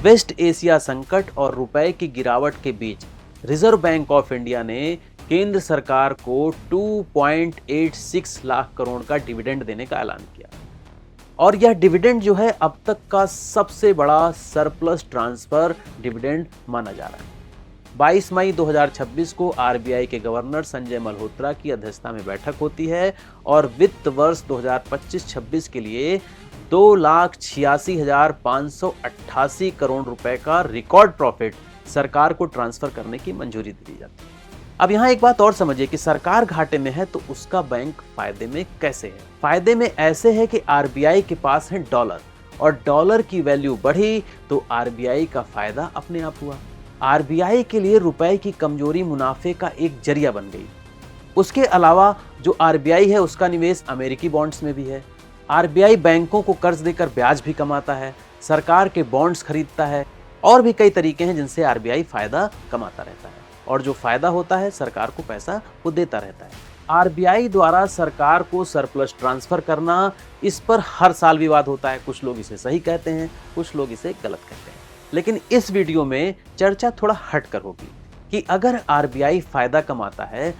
Waste Asia संकट और रुपए की गिरावट के बीच रिजर्व बैंक ऑफ इंडिया ने केंद्र सरकार को 2.86 लाख करोड़ का डिविडेंड देने का ऐलान किया और यह डिविडेंड जो है अब तक का सबसे बड़ा सरप्लस ट्रांसफर डिविडेंड माना जा रहा है। 22 मई 2026 को आरबीआई के गवर्नर संजय मल्होत्रा की अध्यक्षता में बैठक होती है और वित्त वर्ष 2025-26 के लिए 2,86,588 करोड़ रुपए का रिकॉर्ड प्रॉफिट सरकार को ट्रांसफर करने की मंजूरी दी जाती है। अब यहाँ एक बात और समझिए कि सरकार घाटे में है तो उसका बैंक फायदे में कैसे है। फायदे में ऐसे है कि आरबीआई के पास है डॉलर और डॉलर की वैल्यू बढ़ी तो आरबीआई का फायदा अपने आप हुआ। आरबीआई के लिए रुपए की कमजोरी मुनाफे का एक जरिया बन गई। उसके अलावा जो आरबीआई है उसका निवेश अमेरिकी बॉन्ड्स में भी है। आरबीआई बैंकों को कर्ज देकर ब्याज भी कमाता है, सरकार के बॉन्ड्स खरीदता है और भी कई तरीके हैं जिनसे आरबीआई फायदा कमाता रहता है और जो फायदा होता है सरकार को पैसा वो देता रहता है। आरबीआई द्वारा सरकार को सरप्लस ट्रांसफर करना, इस पर हर साल विवाद होता है। कुछ लोग इसे सही कहते हैं, कुछ लोग इसे गलत कहते हैं। लेकिन इस वीडियो में चर्चा थोड़ा हटकर होगी कि अगर आरबीआई फायदा कमाता है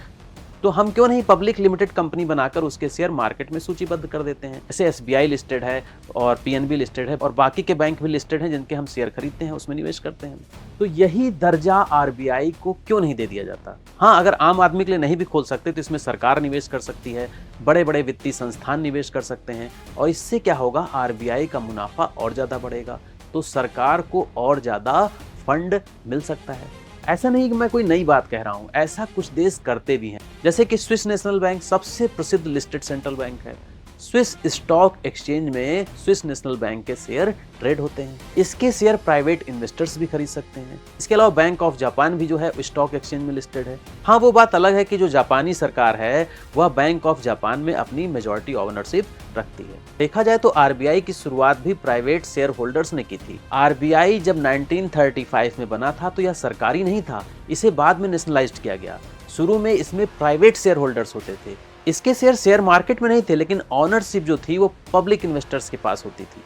तो हम क्यों नहीं पब्लिक लिमिटेड कंपनी बनाकर उसके शेयर मार्केट में सूचीबद्ध कर देते हैं। जैसे एसबीआई लिस्टेड है और पीएनबी लिस्टेड है और बाकी के बैंक भी लिस्टेड हैं जिनके हम शेयर खरीदते हैं, उसमें निवेश करते हैं। तो यही दर्जा आरबीआई को क्यों नहीं दे दिया जाता। हाँ, अगर आम आदमी के लिए नहीं भी खोल सकते तो इसमें सरकार निवेश कर सकती है, बड़े बड़े वित्तीय संस्थान निवेश कर सकते हैं और इससे क्या होगा, आरबीआई का मुनाफा और ज्यादा बढ़ेगा तो सरकार को और ज्यादा फंड मिल सकता है। ऐसा नहीं कि मैं कोई नई बात कह रहा हूं, ऐसा कुछ देश करते भी हैं। जैसे कि स्विस नेशनल बैंक सबसे प्रसिद्ध लिस्टेड सेंट्रल बैंक है। स्विस स्टॉक एक्सचेंज में स्विस नेशनल बैंक के शेयर ट्रेड होते हैं। इसके शेयर प्राइवेट इन्वेस्टर्स भी खरीद सकते हैं। इसके अलावा बैंक ऑफ जापान भी जो है स्टॉक एक्सचेंज में लिस्टेड है। हाँ, वो बात अलग है कि जो जापानी सरकार है वह बैंक ऑफ जापान में अपनी मेजॉरिटी ओनरशिप रखती है। देखा जाए तो आरबीआई की शुरुआत भी प्राइवेट शेयर होल्डर्स ने की थी। आरबीआई जब 1935 में बना था तो यह सरकारी नहीं था, इसे बाद में नेशनलाइज्ड किया गया। शुरू में इसमें प्राइवेट शेयर होल्डर्स होते थे। इसके शेयर मार्केट में नहीं थे, लेकिन ऑनरशिप जो थी वो पब्लिक इन्वेस्टर्स के पास होती थी।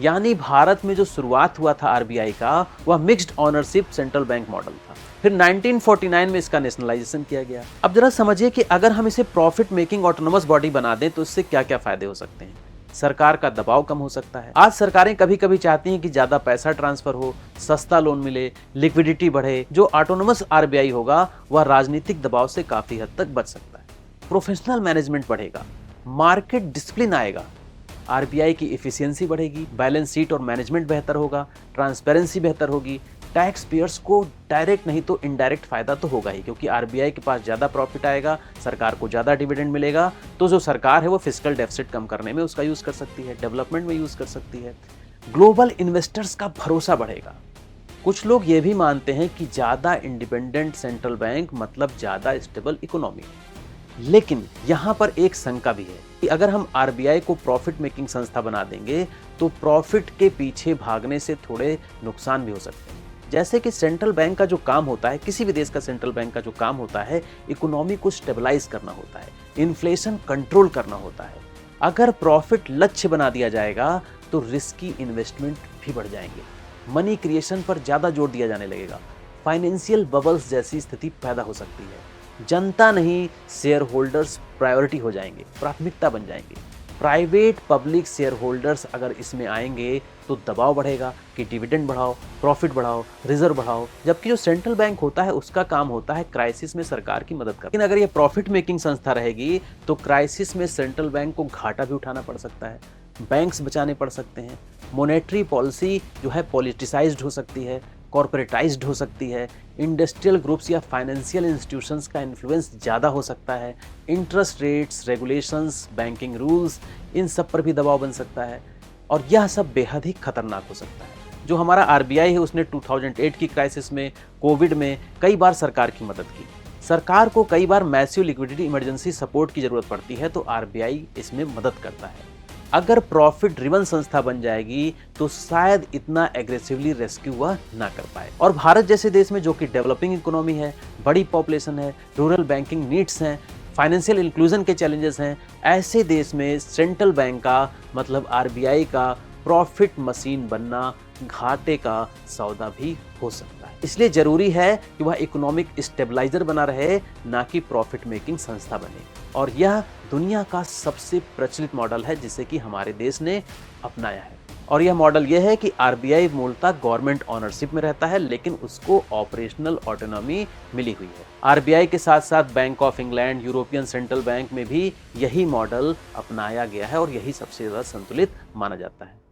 यानी भारत में जो शुरुआत हुआ था आरबीआई का वह mixed ownership central bank model था। फिर 1949 में इसका नेशनलाइजेशन किया गया। अब जरा समझिए कि अगर हम इसे प्रॉफिट मेकिंग ऑटोनोमस बॉडी बना दें तो इससे क्या क्या फायदे हो सकते हैं। सरकार का दबाव कम हो सकता है। आज सरकारें कभी कभी चाहती हैं कि ज्यादा पैसा ट्रांसफर हो, सस्ता लोन मिले, लिक्विडिटी बढ़े। जो ऑटोनोमस आरबीआई होगा वह राजनीतिक दबाव से काफी हद तक बच सकता है। प्रोफेशनल मैनेजमेंट बढ़ेगा, मार्केट डिसिप्लिन आएगा, आरबीआई की एफिशिएंसी बढ़ेगी, बैलेंस शीट और मैनेजमेंट बेहतर होगा, ट्रांसपेरेंसी बेहतर होगी। टैक्स पेयर्स को डायरेक्ट नहीं तो इनडायरेक्ट फायदा तो होगा ही, क्योंकि आरबीआई के पास ज्यादा प्रॉफिट आएगा, सरकार को ज्यादा डिविडेंड मिलेगा तो जो सरकार है वो फिस्कल डेफिसिट कम करने में उसका यूज कर सकती है, डेवलपमेंट में यूज कर सकती है। ग्लोबल इन्वेस्टर्स का भरोसा बढ़ेगा। कुछ लोग ये भी मानते हैं कि ज्यादा इंडिपेंडेंट सेंट्रल बैंक मतलब ज्यादा स्टेबल इकोनॉमी। लेकिन यहाँ पर एक शंका भी है कि अगर हम आरबीआई को प्रॉफिट मेकिंग संस्था बना देंगे तो प्रॉफिट के पीछे भागने से थोड़े नुकसान भी हो सकते हैं। जैसे कि सेंट्रल बैंक का जो काम होता है, किसी भी देश का सेंट्रल बैंक का जो काम होता है, इकोनॉमी को स्टेबलाइज करना होता है, इन्फ्लेशन कंट्रोल करना होता है। अगर प्रॉफिट लक्ष्य बना दिया जाएगा तो रिस्की इन्वेस्टमेंट भी बढ़ जाएंगे, मनी क्रिएशन पर ज्यादा जोर दिया जाने लगेगा, फाइनेंशियल बबल्स जैसी स्थिति पैदा हो सकती है। जनता नहीं, शेयर होल्डर्स प्रायोरिटी हो जाएंगे, प्राथमिकता बन जाएंगे। प्राइवेट पब्लिक शेयर होल्डर्स अगर इसमें आएंगे तो दबाव बढ़ेगा कि डिविडेंड बढ़ाओ, प्रॉफिट बढ़ाओ, रिजर्व बढ़ाओ। जबकि जो सेंट्रल बैंक होता है उसका काम होता है क्राइसिस में सरकार की मदद करना। लेकिन अगर ये प्रॉफिट मेकिंग संस्था रहेगी तो क्राइसिस में सेंट्रल बैंक को घाटा भी उठाना पड़ सकता है, बैंक्स बचाने पड़ सकते हैं, मॉनेटरी पॉलिसी जो है पॉलिटिसाइज्ड हो सकती है, कॉर्पोरेटाइज्ड हो सकती है, इंडस्ट्रियल ग्रुप्स या फाइनेंशियल इंस्टीट्यूशंस का इन्फ्लुएंस ज़्यादा हो सकता है, interest rates, regulations, banking rules, इन सब पर भी दबाव बन सकता है और यह सब बेहद ही खतरनाक हो सकता है। जो हमारा आरबीआई है उसने 2008 की क्राइसिस में, कोविड में कई बार सरकार की मदद की। सरकार को कई बार मैसिव लिक्विडिटी इमरजेंसी सपोर्ट की जरूरत पड़ती है तो आरबीआई इसमें मदद करता है। अगर प्रॉफिट ड्रिवन संस्था बन जाएगी तो शायद इतना एग्रेसिवली रेस्क्यू वह ना कर पाए। और भारत जैसे देश में जो कि डेवलपिंग इकोनॉमी है, बड़ी पॉपुलेशन है, रूरल बैंकिंग नीड्स हैं, फाइनेंशियल इंक्लूजन के चैलेंजेस हैं, ऐसे देश में सेंट्रल बैंक का मतलब आरबीआई का प्रॉफिट मशीन बनना घाटे का सौदा भी हो सकता है। इसलिए जरूरी है कि वह इकोनॉमिक स्टेबलाइजर बना रहे, ना कि प्रॉफिट मेकिंग संस्था बने। और यह दुनिया का सबसे प्रचलित मॉडल है जिसे कि हमारे देश ने अपनाया है। और यह मॉडल यह है कि आरबीआई मूलतः गवर्नमेंट ओनरशिप में रहता है, लेकिन उसको ऑपरेशनल ऑटोनॉमी मिली हुई है। आरबीआई के साथ साथ bank of England, European central bank में भी यही मॉडल अपनाया गया है और यही सबसे ज्यादा संतुलित माना जाता है।